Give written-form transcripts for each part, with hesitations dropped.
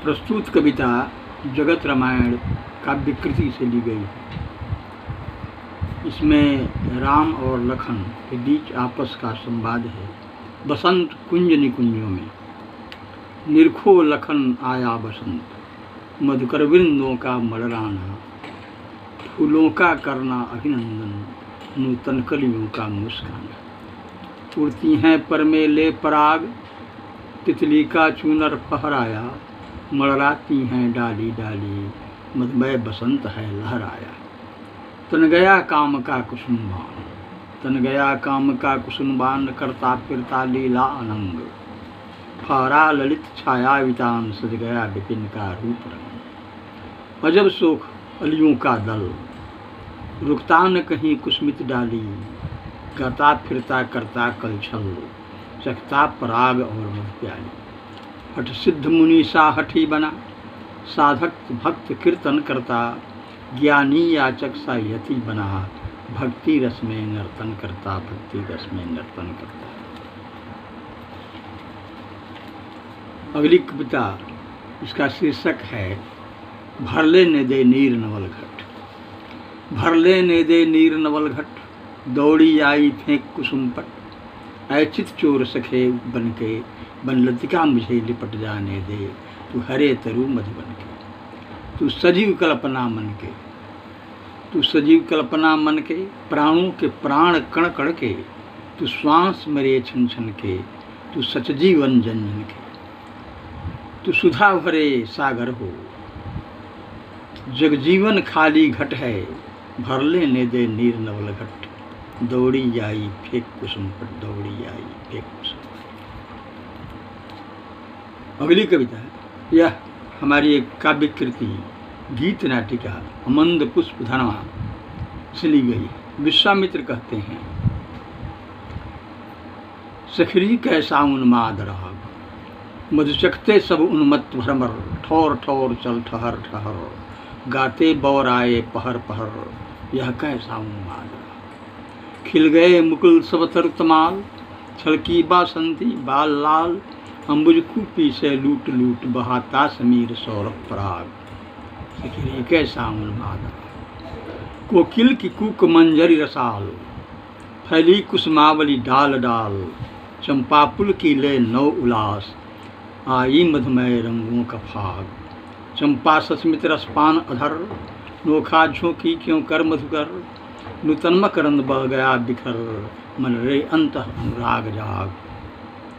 प्रस्तुत कविता जगत रामायण काव्यकृति से ली गई है। इसमें राम और लखन के बीच आपस का संवाद है। बसंत कुंज निकुंजों में निरखो लखन आया बसंत, मधुकर वृंदों का मलराना, फूलों का करना अभिनंदन, नूतन कलियों का मुस्काना। उड़ती हैं पर में ले पराग, तितली का चूनर फहराया, मलराती हैं डाली डाली, मधुमय बसंत है लहराया। तन गया काम का कुसुमबान, तन गया काम का कुसुमबान, करता फिरता लीला अनंग, फारा ललित छाया वितान, सज गया विपिन का रूप रंग। अजब सोख अलियों का दल, रुकता न कहीं कुसमित डाली, गाता फिरता करता कलछल, चखता पराग और मधु प्याली। हठ सिद्ध मुनि सा हठी बना, साधक भक्त कीर्तन करता, ज्ञानी याचक सा यति बना, भक्ति रस में नर्तन करता, भक्ति रस में नर्तन करता। अगली कविता, इसका शीर्षक है भर लेने दे नीर नवल घट। भर लेने दे नीर नवल घट, दौड़ी आई फेंक कुसुम पट, ऐचित चोर सखे बनके, बन लतिका मुझे लिपट जाने दे, तू हरे तरु मधुबन के। तू सजीव कल्पना मन के, तू सजीव कल्पना मन के, प्राणों के प्राण कण कण के, तू श्वास मरे छन छन के, तू सच जीवन जन जन के। तू सुधा भरे सागर हो, जगजीवन खाली घट है, भर लेने दे नीर नवल घट, दौड़ी आई फेंक कुसुम पर, दौड़ी आई फेंक कुसुम। अगली कविता है, यह हमारी एक काव्य कृति गीत नाटिका अमंद पुष्प धनवा से ली गई। विश्वामित्र कहते हैं, सखरी कैसा उन्माद रहा, मधुचखते सब उन्मत्त भ्रमर, ठौर ठौर चल ठहर ठहर, गाते बौर आए पहर पहर, यह कैसा उन्माद रहा। खिल गए मुकुल सब तरुतमाल, छलकी बासंती बाल लाल, अंबुज खूपी से लूट लूट, बहाता समीर सौरभ पराग, सखरी कैसा उन्माद। कोकिल की कूक मंजरी रसाल, फैली कुसुमावली डाल डाल, चंपा पुल की ले नौ उलास, आई मधुमय रंगों का फाग। चंपा सस्मित रसपान अधर, नोखा झोंकी क्यों कर मधुकर, नूतन मकरंद बह गया बिखर, मन रे अंतः अनुराग जाग,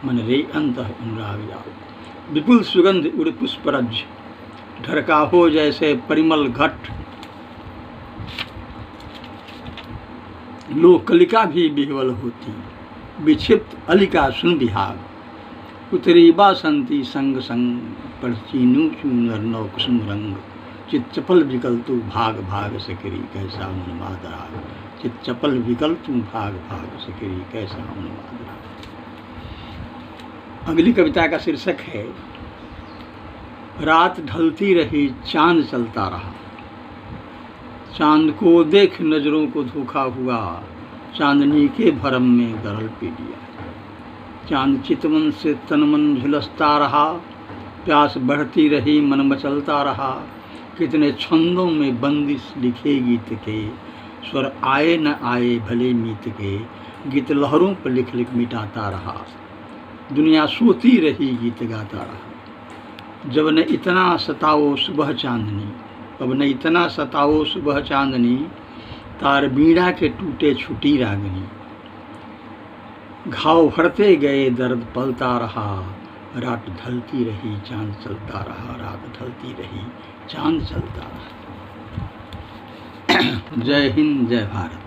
मन रे अंतः अनुराग जाग। विपुल सुगंध उड़ पुष्परज, ढरका हो जैसे परिमल घट, लोकलिका भी बिहवल होती, विक्षिप्त अलिका सुन बिहाग। उतरी बासंती संग संग, पढ़चीनू चूनर नौ कुसुम रंग, चित चपल विकल तू भाग भाग, सखरी कैसा उन्माद राग, चित चपल विकल तू भाग भाग, सखरी कैसा उन्माद राग। अगली कविता का शीर्षक है रात ढलती रही चांद चलता रहा, चांद को देख नजरों को धोखा हुआ, चांदनी के भरम में गरल पी लिया। चांद चितवन से तनमन झुलसता रहा, प्यास बढ़ती रही मन मचलता रहा, कितने छंदों में बंदिश लिखे गीत के, स्वर आए न आए भले मीत के, गीत लहरों पर लिख लिख मिटाता रहा, दुनिया सोती रही गीत गाता रहा। जब न इतना सताओ सुबह चांदनी, अब न इतना सताओ सुबह चांदनी, तार बीड़ा के टूटे छुटी रागनी। घाव भरते गए दर्द पलता रहा, रात ढलती रही चांद चलता रहा, रात ढलती रही चांद चलता रहा। जय हिंद, जय भारत।